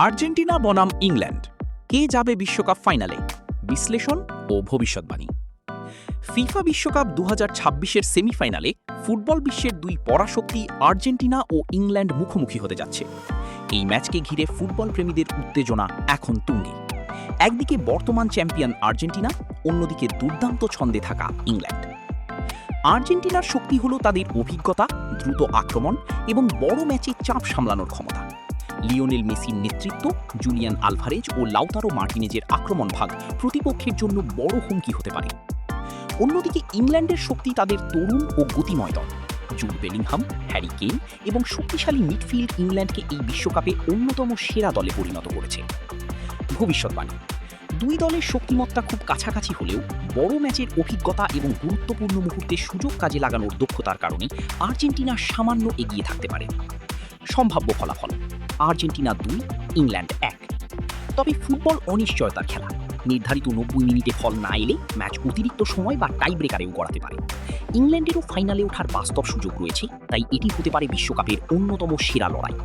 Argentina বনাম England, কে যাবে বিশ্বকাপ ফাইনালে? বিশ্লেষণ ও ভবিষ্যৎবাণী। ফিফা বিশ্বকাপ ২০২৬-এর সেমিফাইনালে ফুটবল বিশ্বের দুই পরাশক্তি আর্জেন্টিনা ও ইংল্যান্ড মুখোমুখি হতে যাচ্ছে। এই ম্যাচকে ঘিরে ফুটবল প্রেমীদের উত্তেজনা এখন তুঙ্গে। একদিকে বর্তমান চ্যাম্পিয়ন আর্জেন্টিনা, অন্যদিকে দুর্দান্ত ছন্দে থাকা ইংল্যান্ড। আর্জেন্টিনার শক্তি হল তাদের অভিজ্ঞতা, দ্রুত আক্রমণ এবং বড় ম্যাচে চাপ সামলানোর ক্ষমতা। লিওনেল মেসির নেতৃত্ব, জুলিয়ান আলভারেজ ও লাউতারো মার্টিনেজের আক্রমণ ভাগ প্রতিপক্ষের জন্য বড় হুমকি হতে পারে। অন্যদিকে ইংল্যান্ডের শক্তি তাদের তরুণ ও গতিময় দল। জুড বেলিংহাম, হ্যারি কেইন এবং শক্তিশালী মিডফিল্ড ইংল্যান্ডকে এই বিশ্বকাপে অন্যতম সেরা দলে পরিণত করেছে। ভবিষ্যৎবাণী: দুই দলের শক্তিমত্তা খুব কাছাকাছি হলেও বড় ম্যাচের অভিজ্ঞতা এবং গুরুত্বপূর্ণ মুহূর্তে সুযোগ কাজে লাগানোর দক্ষতার কারণে আর্জেন্টিনা সামান্য এগিয়ে থাকতে পারে। সম্ভাব্য ফলাফল: আর্জেন্টিনা ২, ইংল্যান্ড ১। তবে ফুটবল অনিশ্চয়তার খেলা। নির্ধারিত ৯০ মিনিটে ফল না এলে ম্যাচ অতিরিক্ত সময় বা টাই ব্রেকারেও গড়াতে পারে। ইংল্যান্ডেরও ফাইনালে ওঠার বাস্তব সুযোগ রয়েছে, তাই এটি হতে পারে বিশ্বকাপের অন্যতম সেরা লড়াই।